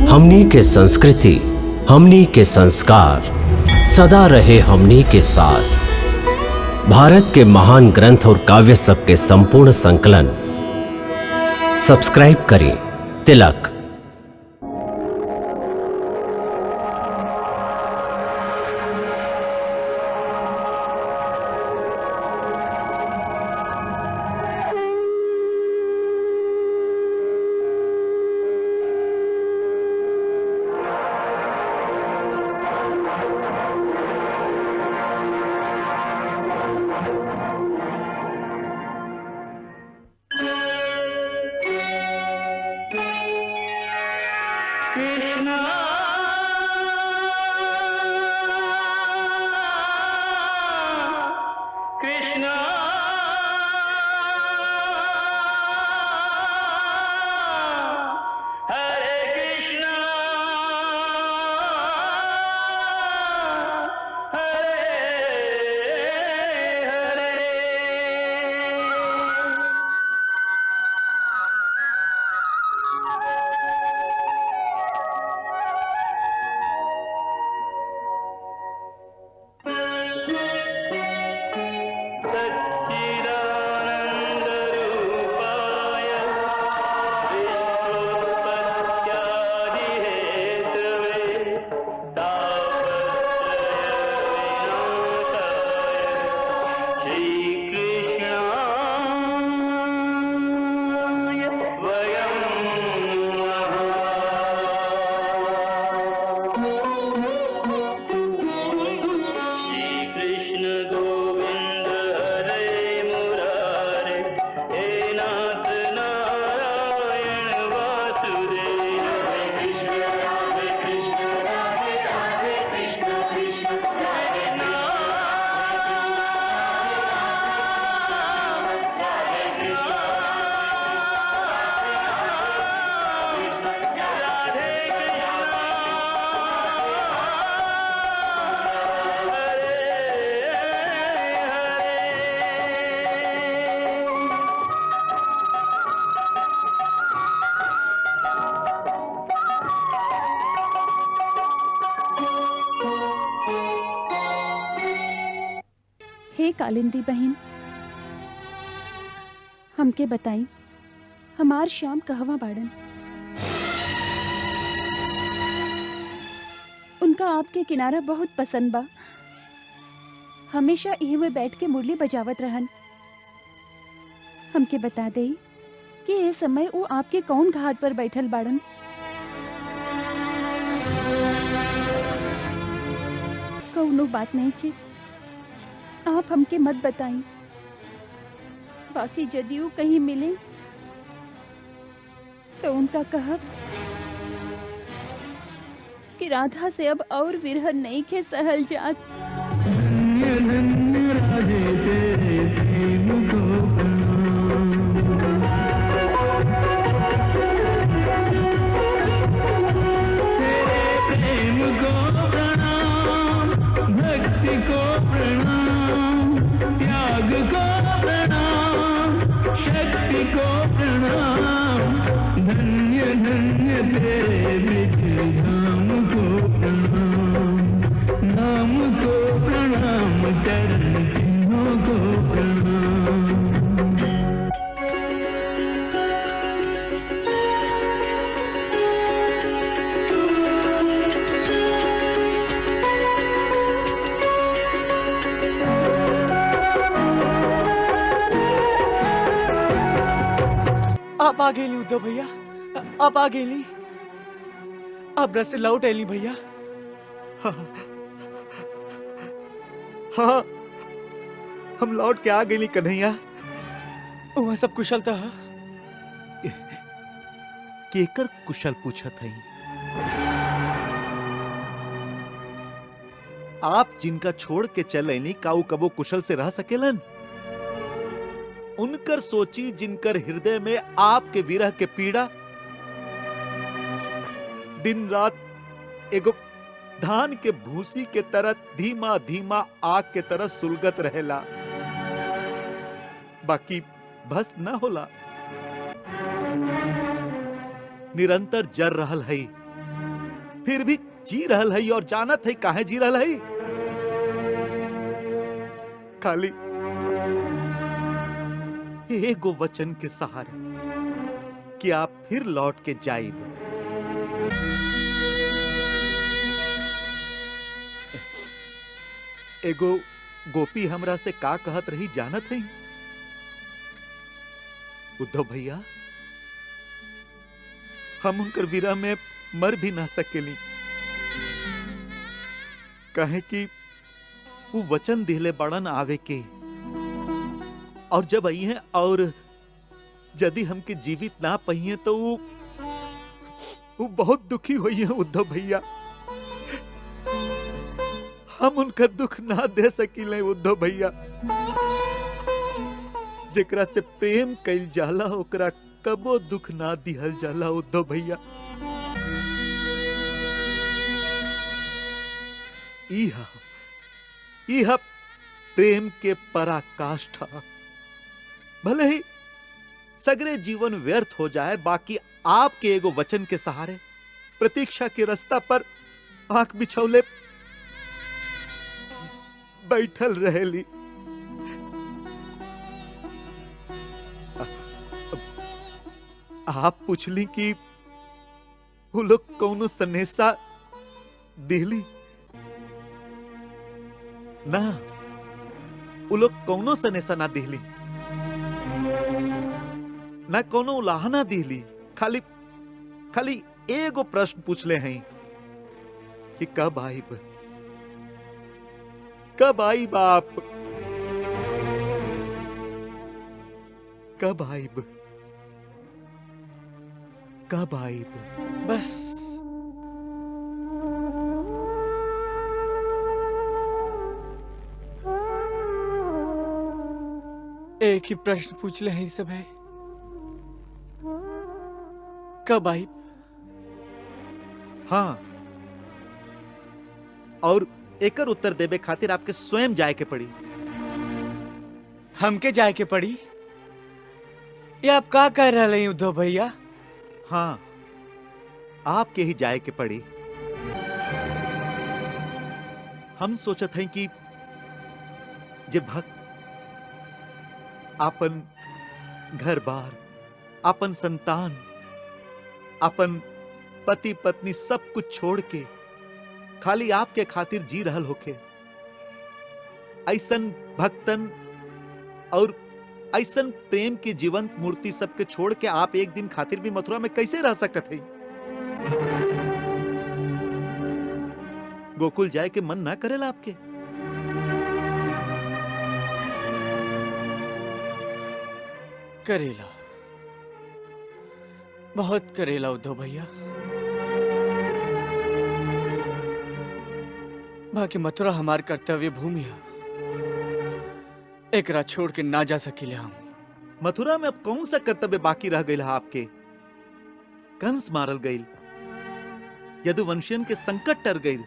हमनी के संस्कृति, हमनी के संस्कार सदा रहे हमनी के साथ। भारत के महान ग्रंथ और काव्य सब के संपूर्ण संकलन सब्सक्राइब करें तिलक। हे कालिंदी बहन, हमके बताई हमार श्याम कहवा बाड़न। उनका आपके किनारा बहुत पसंद बा। हमेशा यही में बैठ के मुरली बजावत रहन। हमके बता दे कि ये समय वो आपके कौन घाट पर बैठल बाड़न। कौनो बात नहीं की, आप हमके मत बताई। बाकी यदि वो कहीं मिले तो उनका कहब कि राधा से अब और विरह नहीं के सहल जात। आप आ गेली उद्धव भैया, आप आ गेली। आप रस से लौट एली भैया। हाँ, हाँ, हम लौट के आ गेली कन्हैया। वहाँ सब कुशल था? केकर कुशल पूछत हई? आप जिनका छोड़ के चल आईनी काऊ कबो कुशल से रह सकेलन? उनकर सोची जिनकर हृदय में आपके विरह के पीड़ा दिन रात एगो धान के भूसी के तरह धीमा धीमा आग के तरह सुलगत रहेला, बाकी भस्म न होला, निरंतर जर रहल है। फिर भी जी रहल है और जानत है काहे जी रहल है। खाली एगो वचन के सहारे कि आप फिर लौट के जाइब। एगो गोपी हमरा से का कहत रही जानत है उद्धव भैया? हम उनकर विरह में मर भी ना सकेली, कहे कि वो वचन दिले बड़न आवे के, और जब आई हैं और यदि हमके जीवित ना पहिए तो वो बहुत दुखी हुई है उद्धव भैया। हम उनका दुख ना दे सकीले उद्धव भैया। जेकरा से प्रेम कइल जाला ओकरा कबो दुख ना दिहल जाला उद्धव भैया। इहा प्रेम के पराकाष्ठा। भले ही सगरे जीवन व्यर्थ हो जाए, बाकी आपके एगो वचन के सहारे प्रतीक्षा के रास्ता पर आंख बिछौले बैठल रहेली। आप पूछली कि वो लोग कौनो सनेसा दिहली ना? वो लोग कौनो सनेसा ना दिहली, ना कोनो उलाहना दिहली। खाली एगो प्रश्न पूछले हैं कि कब आइब, कब आइब आप, कब आइब, कब आइब। बस एक ही प्रश्न पूछ ले हैं सब है, कब आई? हाँ, और एकर उत्तर देबे खातिर आपके स्वयं जाए के पड़ी। हमके जाए के पड़ी? ये आप का कह रहे हैं उद्धव भैया? हाँ, आपके ही जाए के पड़ी। हम सोचत हैं कि जे भक्त आपन घर बार, आपन संतान, आपन पति पत्नी सब कुछ छोड़ के खाली आपके खातिर जी रहल होके, ऐसन भक्तन और ऐसन प्रेम की जीवंत मूर्ति सबके छोड़ के आप एक दिन खातिर भी मथुरा में कैसे रह सकत है? गोकुल जाए के मन ना करेला आपके? करेला, बहुत करेला उद्धव भैया। बाकी मथुरा हमार कर्तव्य भूमि है, एकरा छोड़ के ना जा सकीले हम। मथुरा में अब कौन सा कर्तव्य बाकी रह गई है आपके? कंस मारल गई, यदुवंशियन के संकट टर गई,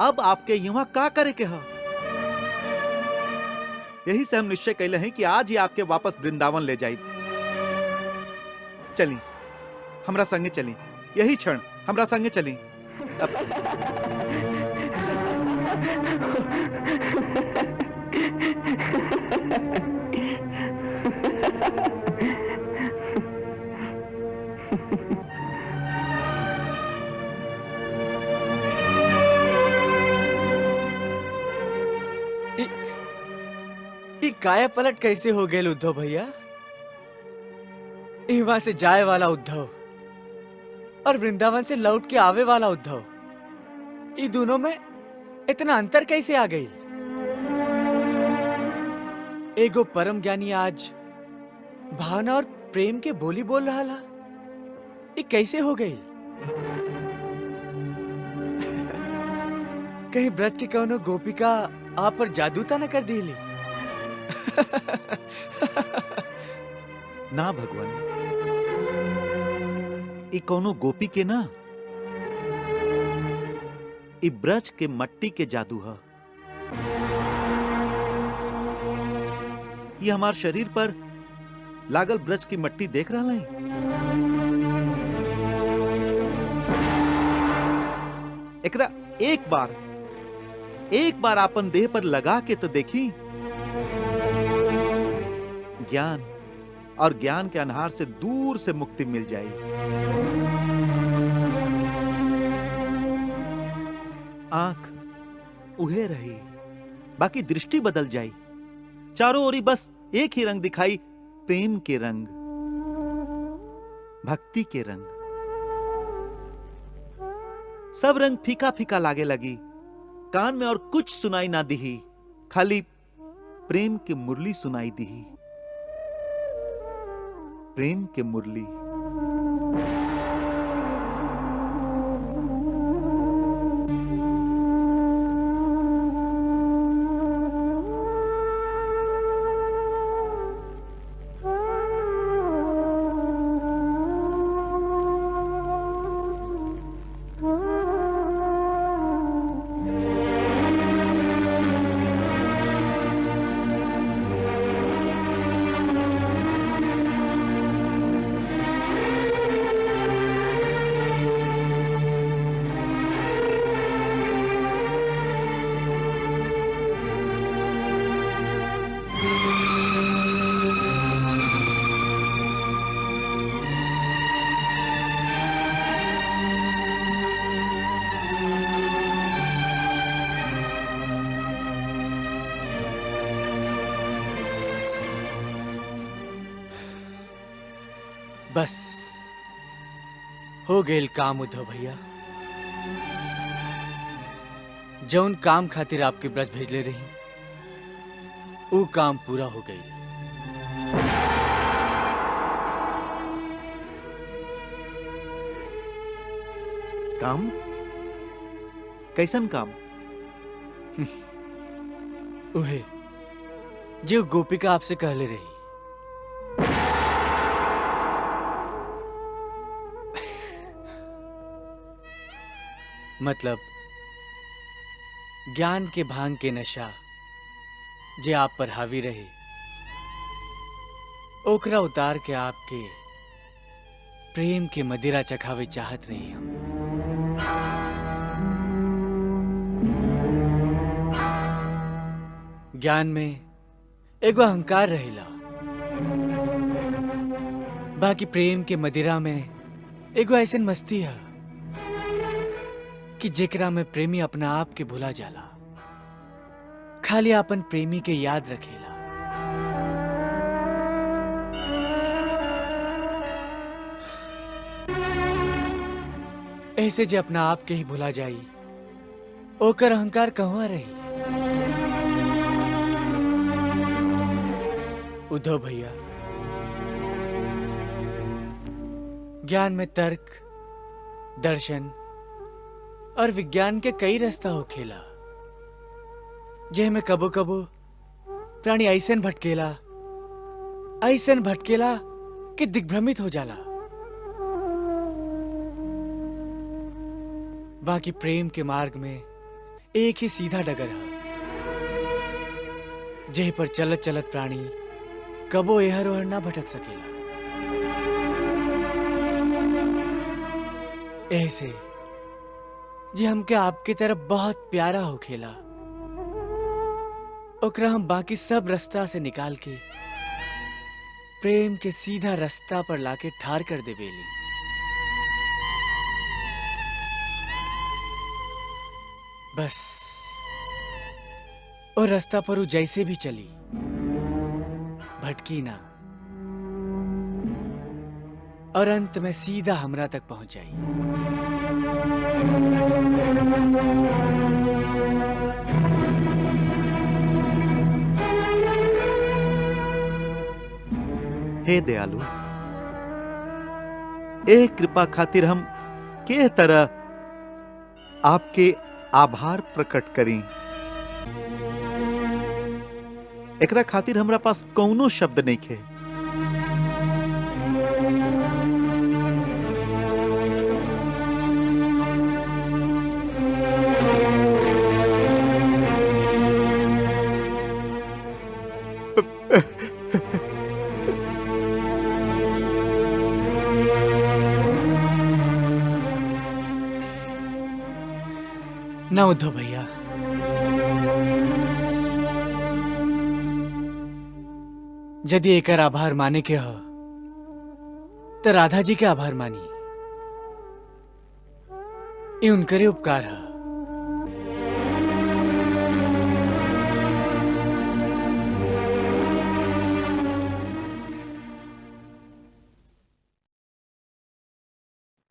अब आपके यहाँ का करे के है? यही से हम निश्चय कैले हैं कि आज ही आपके वापस वृंदावन ले जाए। चली, हमरा संगे चली, यही क्षण हमरा संगे चली। काया पलट कैसे हो गए उद्धव भैया? वहां से जाए वाला उद्धव और वृंदावन से लौट के आवे वाला उद्धव, ये दोनों में इतना अंतर कैसे आ गई? एगो परम ज्ञानी आज भावना और प्रेम के बोली बोल रहा था, ये कैसे हो गई? कहीं ब्रज के कौनो गोपिका आप पर जादू ता न कर दिली? ना भगवान, ई कोनो गोपी के ना, ई ब्रज के मट्टी के जादू है। ये हमार शरीर पर लागल ब्रज की मट्टी देख रहा है। एकरा एक बार अपन देह पर लगा के तो देखी। ज्ञान और ज्ञान के अनहार से दूर से मुक्ति मिल जाई। आंख उहे रही, बाकी दृष्टि बदल जाई। चारों ओरी बस एक ही रंग दिखाई, प्रेम के रंग, भक्ति के रंग। सब रंग फीका फीका लागे लगी। कान में और कुछ सुनाई ना दिही, खाली प्रेम की मुरली सुनाई दिही। प्रेम के मुरली। बस हो गेल काम उद्धव भैया। जौन काम खातिर आपके ब्रज भेजले रही, वो काम पूरा हो गई। काम? कैसन काम? उहे जो गोपिका आपसे कहले रही। मतलब ज्ञान के भांग के नशा जे आप पर हावी रहे, ओकरा उतार के आपके प्रेम के मदिरा चखावे चाहत रही हम। ज्ञान में एगो अहंकार रहेला, बाकी प्रेम के मदिरा में एगो ऐसन मस्ती है कि जेकरा में प्रेमी अपना आप के भुला जाला, खाली अपन प्रेमी के याद रखेला। ऐसे जे अपना आप के ही भुला जाई, ओकर अहंकार कहवा रही। उद्धव भैया, ज्ञान में तर्क, दर्शन और विज्ञान के कई रास्ता हो खेला, जे में कबो कबो प्राणी ऐसन भटकेला कि दिग्भ्रमित हो जाला। बाकी प्रेम के मार्ग में एक ही सीधा डगर है, जेह पर चलत चलत प्राणी कबो एहर ओहर ना भटक सकेला। ऐसे जे हमके आपके तरफ बहुत प्यारा हो खेला, ओकरा हम बाकी सब रास्ता से निकाल के प्रेम के सीधा रास्ता पर लाके ठार कर दे बेली। बस और रास्ता पर वो जैसे भी चली, भटकी ना और अंत में सीधा हमरा तक पहुंच जाई। हे दयालु, एक कृपा खातिर हम के तरह आपके आभार प्रकट करी। एकरा खातिर हमरा पास कौनो शब्द नहीं खे। ना उद्धव भैया, यदि एकर आभार माने के हो तो राधा जी के आभार मानी। ये उनकरे उपकार है।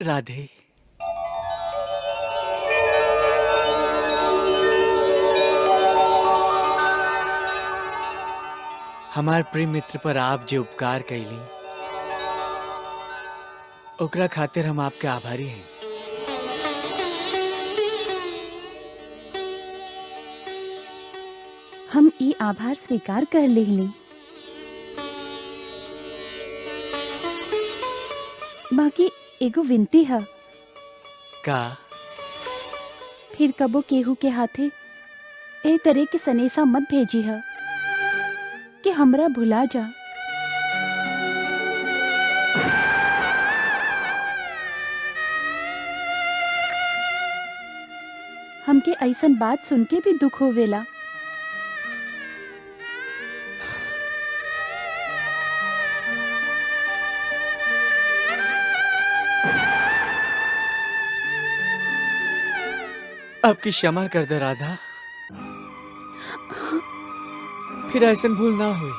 राधे, हमार प्रिय मित्र पर आप जो उपकार कैली ओकरा खातिर हम आपके आभारी हैं। हम ई आभार स्वीकार कर लेनी, बाकी एगो विनती है। का? फिर कबो केहू के हाथे ए तरह के सनेसा मत भेजी है कि हमरा भुला जा। हमके ऐसन बात सुन के भी दुख होवेला। आपकी क्षमा कर दे राधा, फिर ऐसा भूल ना हुई।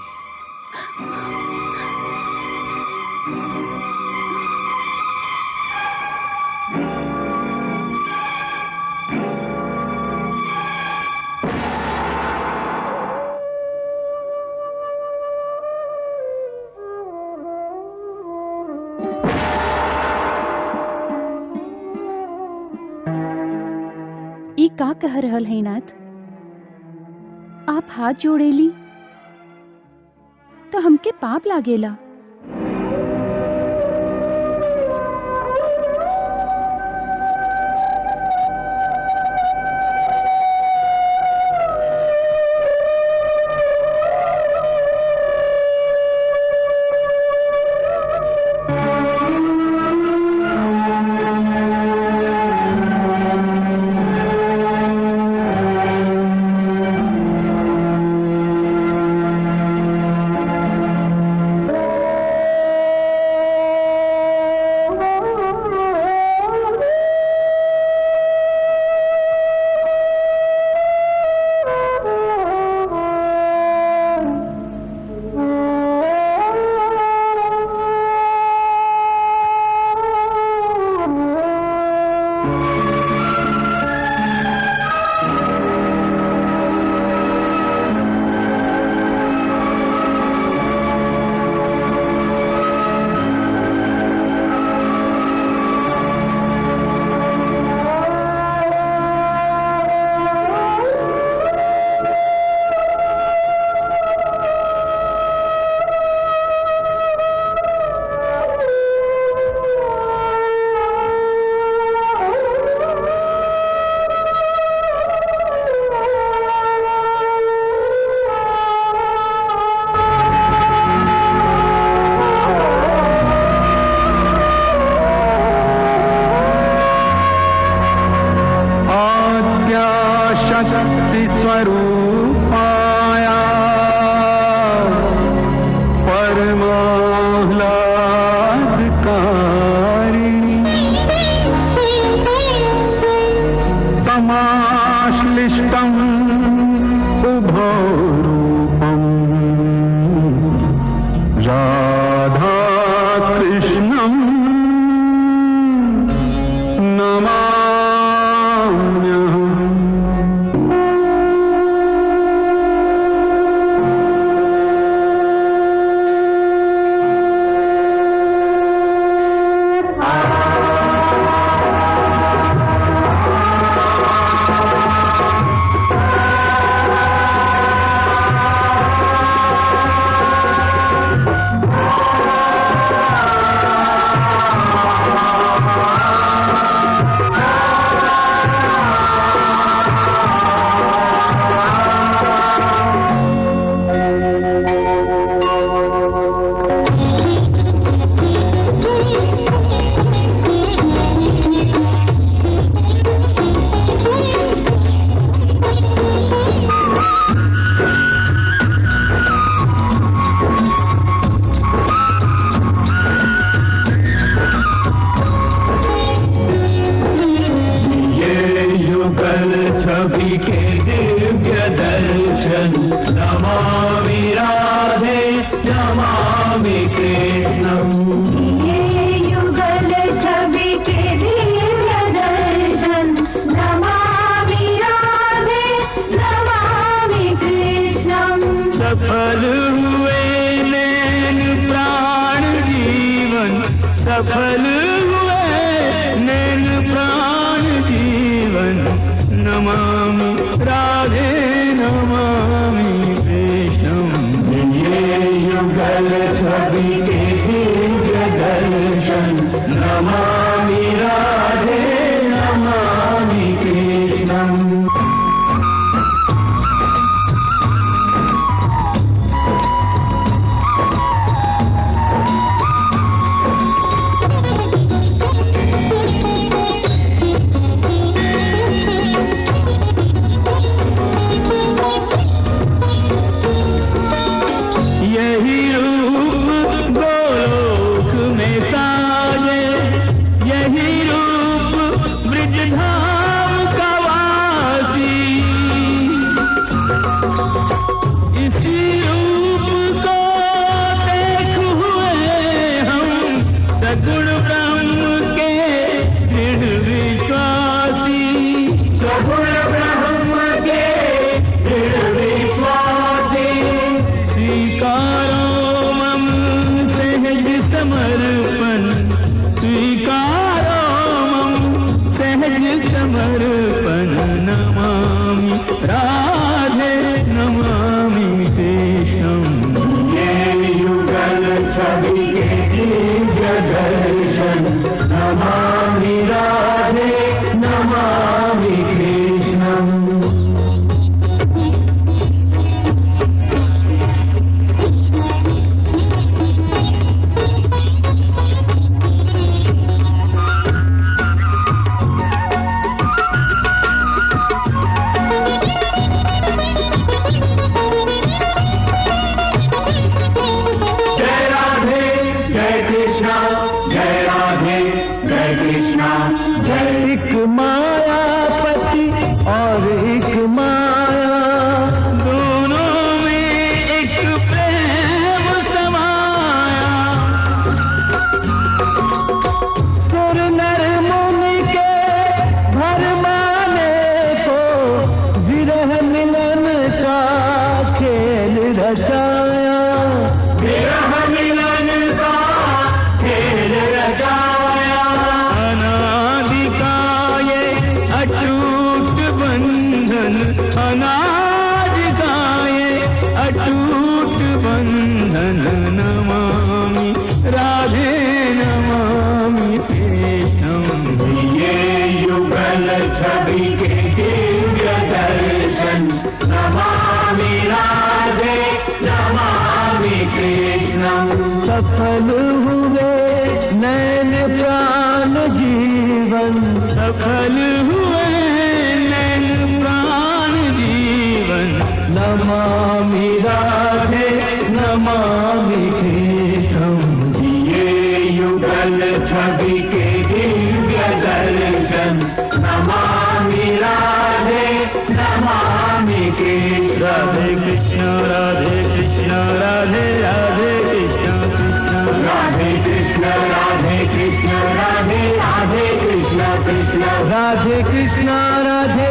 ई का कह रहल है नाथ? आप हाथ जोड़ेली तो हमके पाप लागेला। समर्पण नमामि राधे नमामि कृष्णं। ये युगल छवि के दिव्य दर्शन नमामि राधे नमामि कृष्णं। एक मायापति और एक माया, दोनों में एक प्रेम समाया। सुर नर मुनि के भरमाने को विरह मिलन का खेल रचाया। विरह मिलन का खेल रचाया। अटूट बंधन अनाज गाये अटूट बंधन नमामि राधे नमामि कृष्णं। ये युगल छवि के दिव्य दर्शन नमामि राधे नमामि कृष्णं। सफल हुए नैन प्राण जीवन, सफल हुए नैन प्राण जीवन नमामि राधे नमामि कृष्णं। ये युगल छवि के दिव्य दर्शन नमामि राधे नमामि कृष्ण। राधे कृष्ण राधे कृष्ण राधे राधे कृष्ण कृष्ण राधे कृष्ण राधे कृष्ण राधे राधे कृष्ण कृष्ण राधे कृष्ण राधे